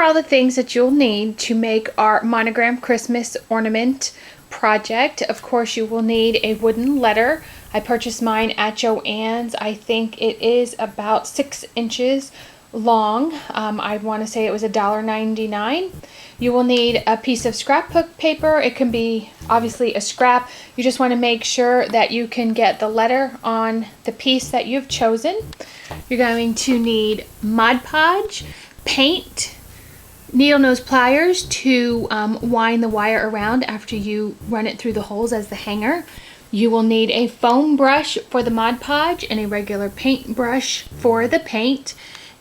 all the things that you'll need to make our Monogram Christmas ornament project. Of course, you will need a wooden letter. I purchased mine at Joann's. I think it is about 6 inches long. I want to say it was $1.99. You will need a piece of scrapbook paper. It can be obviously a scrap. You just want to make sure that you can get the letter on the piece that you've chosen. You're going to need Mod Podge, paint, needle nose pliers to wind the wire around after you run it through the holes as the hanger. You will need a foam brush for the Mod Podge and a regular paint brush for the paint.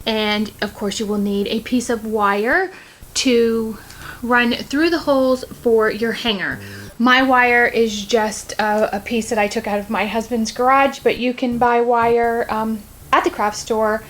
And of course you will need a piece of wire to run through the holes for your hanger. My wire is just a piece that I took out of my husband's garage, but you can buy wire at the craft store.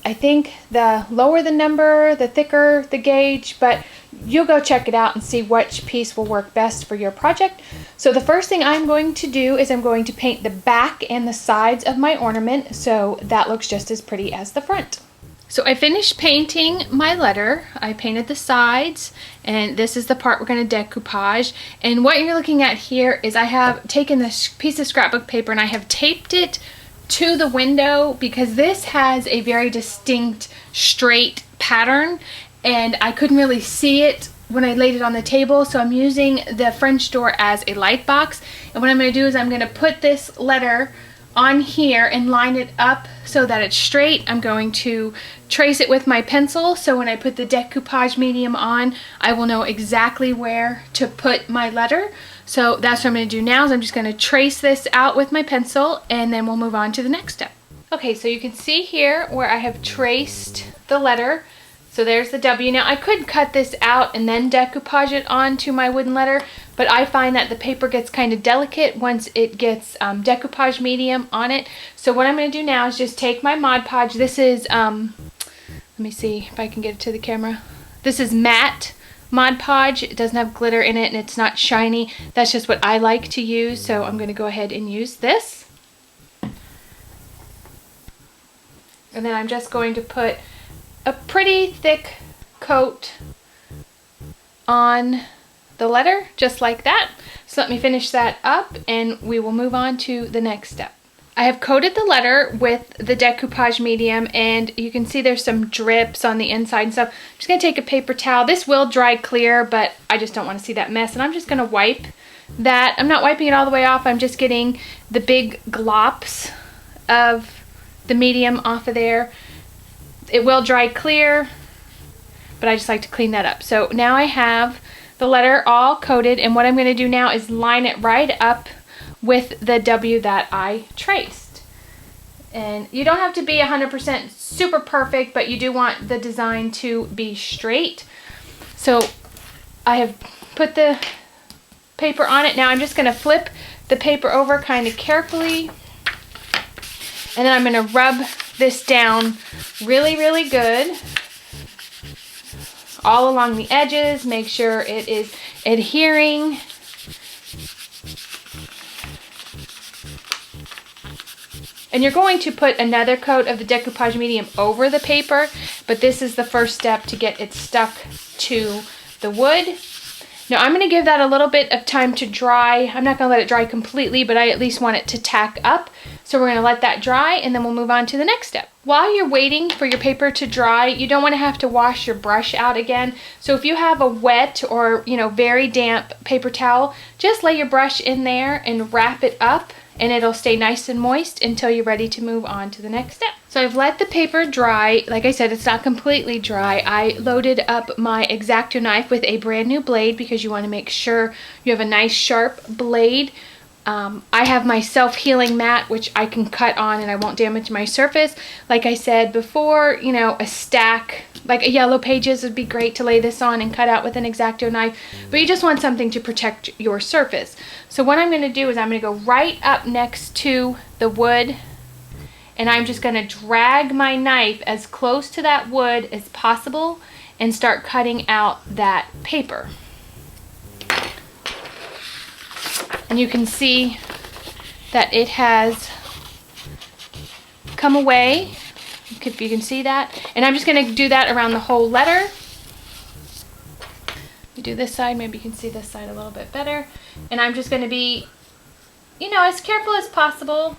I think the lower the number, the thicker the gauge, but you'll go check it out and see which piece will work best for your project. So the first thing I'm going to do is I'm going to paint the back and the sides of my ornament so that looks just as pretty as the front. So I finished painting my letter. I painted the sides, and this is the part we're going to decoupage. And what you're looking at here is I have taken this piece of scrapbook paper and I have taped it to the window because this has a very distinct straight pattern and I couldn't really see it when I laid it on the table, so I'm using the French door as a light box. And what I'm going to do is I'm going to put this letter on here and line it up so that it's straight. I'm going to trace it with my pencil so when I put the decoupage medium on, I will know exactly where to put my letter. So that's what I'm going to do now is I'm just going to trace this out with my pencil and then we'll move on to the next step. Okay, so you can see here where I have traced the letter. So there's the W. Now I could cut this out and then decoupage it onto my wooden letter, but I find that the paper gets kind of delicate once it gets decoupage medium on it. So what I'm going to do now is just take my Mod Podge. This is, let me see if I can get it to the camera. This is matte Mod Podge. It doesn't have glitter in it and it's not shiny. That's just what I like to use, so I'm going to go ahead and use this. And then I'm just going to put a pretty thick coat on the letter, just like that. So let me finish that up and we will move on to the next step. I have coated the letter with the decoupage medium and you can see there's some drips on the inside and stuff. I'm just going to take a paper towel. This will dry clear, but I just don't want to see that mess, and I'm just going to wipe that. I'm not wiping it all the way off. I'm just getting the big glops of the medium off of there. It will dry clear, but I just like to clean that up. So now I have the letter all coated, and what I'm going to do now is line it right up with the W that I traced. And you don't have to be 100% super perfect, but you do want the design to be straight. So I have put the paper on it. Now I'm just going to flip the paper over kind of carefully, and then I'm going to rub this down really, really good all along the edges. Make sure it is adhering. And you're going to put another coat of the decoupage medium over the paper, but this is the first step to get it stuck to the wood. Now I'm going to give that a little bit of time to dry. I'm not going to let it dry completely, but I at least want it to tack up. So we're going to let that dry and then we'll move on to the next step. While you're waiting for your paper to dry, you don't want to have to wash your brush out again. So if you have a wet or very damp paper towel, just lay your brush in there and wrap it up and it'll stay nice and moist until you're ready to move on to the next step. So I've let the paper dry. Like I said, it's not completely dry. I loaded up my X-Acto knife with a brand new blade because you want to make sure you have a nice sharp blade. I have my self-healing mat, which I can cut on and I won't damage my surface. Like I said before, a stack, like a Yellow Pages would be great to lay this on and cut out with an X-Acto knife, but you just want something to protect your surface. So what I'm going to do is I'm going to go right up next to the wood, and I'm just going to drag my knife as close to that wood as possible and start cutting out that paper. And you can see that it has come away, if you can see that. And I'm just going to do that around the whole letter. do this side. Maybe you can see this side a little bit better. And I'm just going to be, you know, as careful as possible.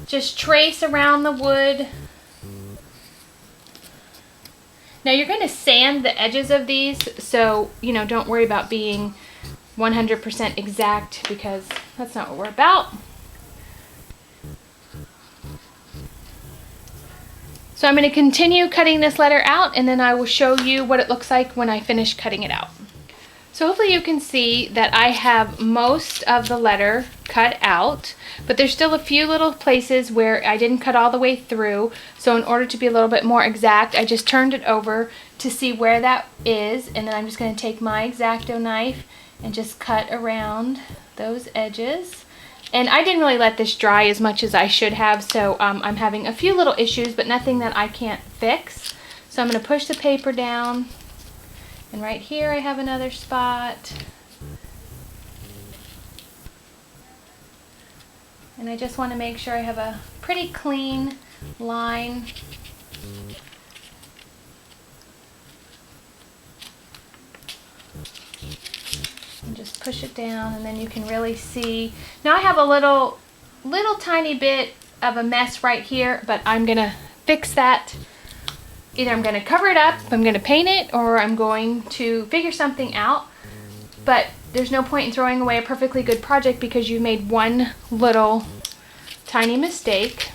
Just trace around the wood. Now you're going to sand the edges of these, so, you know, don't worry about being 100% exact, because that's not what we're about. So I'm going to continue cutting this letter out, and then I will show you what it looks like when I finish cutting it out. So hopefully you can see that I have most of the letter cut out, but there's still a few little places where I didn't cut all the way through. So in order to be a little bit more exact, I just turned it over to see where that is, and then I'm just going to take my X-Acto knife and just cut around those edges. And I didn't really let this dry as much as I should have, so I'm having a few little issues, but nothing that I can't fix. So I'm going to push the paper down. And right here I have another spot. And I just want to make sure I have a pretty clean line. And just push it down, and then you can really see. Now I have a little tiny bit of a mess right here, but I'm going to fix that. Either I'm going to cover it up, I'm going to paint it, or I'm going to figure something out. But there's no point in throwing away a perfectly good project because you made one little tiny mistake.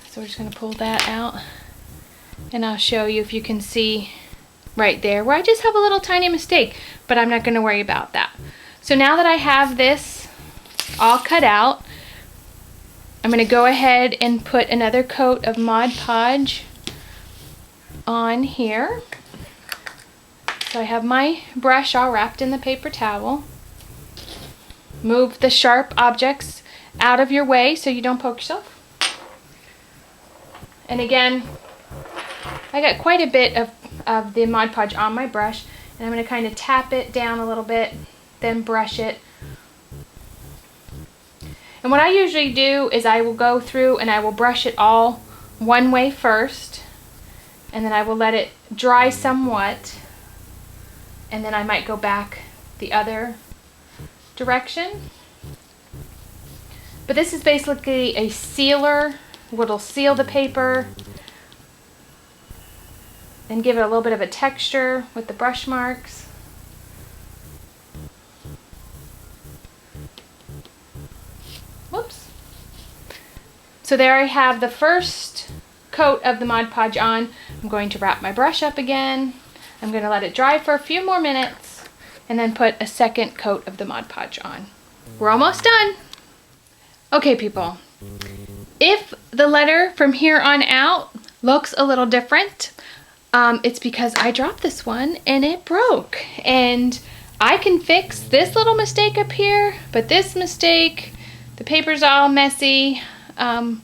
So we're just going to pull that out, and I'll show you if you can see right there where I just have a little tiny mistake, but I'm not going to worry about that. So now that I have this all cut out, I'm going to go ahead and put another coat of Mod Podge on here. So I have my brush all wrapped in the paper towel. Move the sharp objects out of your way so you don't poke yourself. And again, I got quite a bit of the Mod Podge on my brush, and I'm going to kind of tap it down a little bit, then brush it. And what I usually do is I will go through and I will brush it all one way first, and then I will let it dry somewhat, and then I might go back the other direction. But this is basically a sealer. It'll seal the paper and give it a little bit of a texture with the brush marks. Whoops. So there I have the first coat of the Mod Podge on. I'm going to wrap my brush up again. I'm going to let it dry for a few more minutes and then put a second coat of the Mod Podge on. We're almost done. Okay, people. If the letter from here on out looks a little different, it's because I dropped this one and it broke. And I can fix this little mistake up here, but this mistake, the paper's all messy. I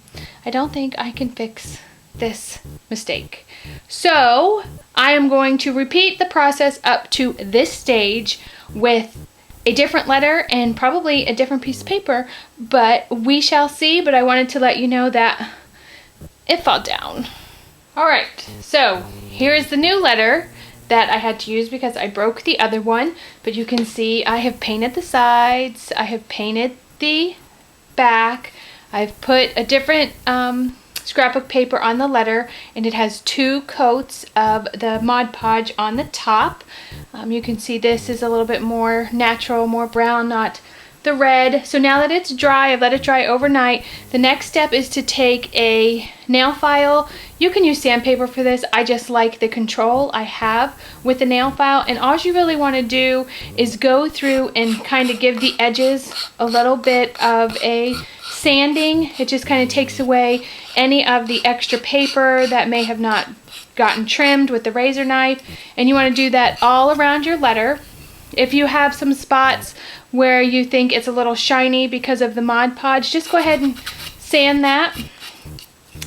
don't think I can fix this mistake. So I am going to repeat the process up to this stage with a different letter and probably a different piece of paper, but we shall see. But I wanted to let you know that it fell down. Alright, so here is the new letter that I had to use because I broke the other one, but you can see I have painted the sides, I have painted the back, I've put a different scrapbook paper on the letter, and it has 2 coats of the Mod Podge on the top. You can see this is a little bit more natural, more brown, not the red. So now that it's dry, I've let it dry overnight. The next step is to take a nail file. You can use sandpaper for this. I just like the control I have with the nail file, and all you really want to do is go through and kind of give the edges a little bit of a sanding. It just kind of takes away any of the extra paper that may have not gotten trimmed with the razor knife, and you want to do that all around your letter. If you have some spots where you think it's a little shiny because of the Mod Podge, just go ahead and sand that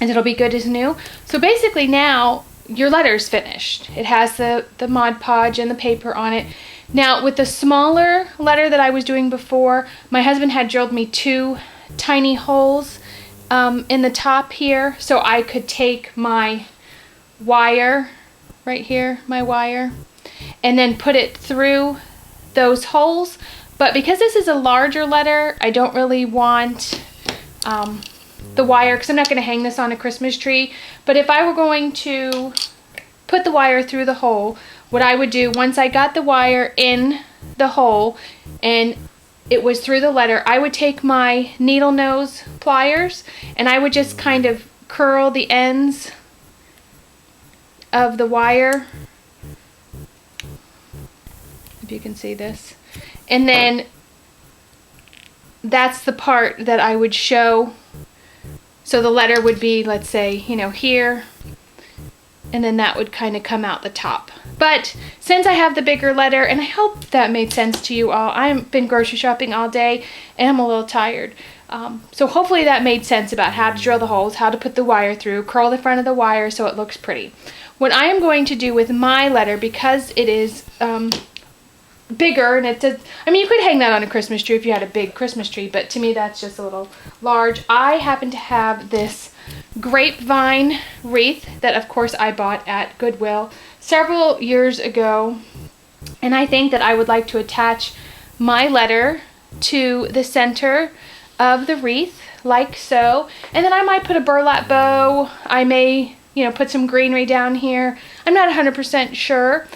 and it'll be good as new. So basically now your letter's finished. It has the Mod Podge and the paper on it. Now with the smaller letter that I was doing before, my husband had drilled me 2 tiny holes in the top here, so I could take my wire right here, my wire, and then put it through those holes. But because this is a larger letter, I don't really want the wire, because I'm not going to hang this on a Christmas tree. But if I were going to put the wire through the hole, what I would do, once I got the wire in the hole and it was through the letter, I would take my needle nose pliers and I would just kind of curl the ends of the wire, if you can see this, and then that's the part that I would show. So the letter would be, let's say, you know, here, and then that would kind of come out the top. But since I have the bigger letter, and I hope that made sense to you all, I've been grocery shopping all day and I'm a little tired. So hopefully that made sense about how to drill the holes, how to put the wire through, curl the front of the wire so it looks pretty. What I am going to do with my letter, because it is bigger, and it's I mean, you could hang that on a Christmas tree if you had a big Christmas tree, but to me that's just a little large. I happen to have this grapevine wreath that of course I bought at Goodwill several years ago, and I think that I would like to attach my letter to the center of the wreath like so, and then I might put a burlap bow. I may, you know, put some greenery down here. I'm not 100% sure.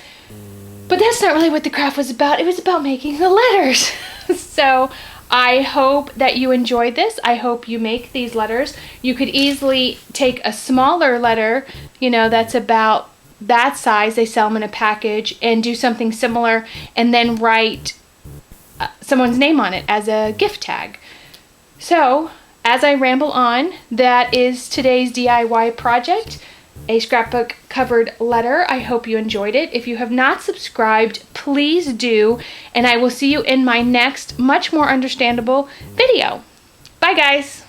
But that's not really what the craft was about. It was about making the letters. So I hope that you enjoyed this. I hope you make these letters. You could easily take a smaller letter, you know, that's about that size. They sell them in a package, and do something similar and then write someone's name on it as a gift tag. So as I ramble on, that is today's DIY project. A scrapbook covered letter. I hope you enjoyed it. If you have not subscribed, please do, and I will see you in my next, much more understandable video. Bye guys.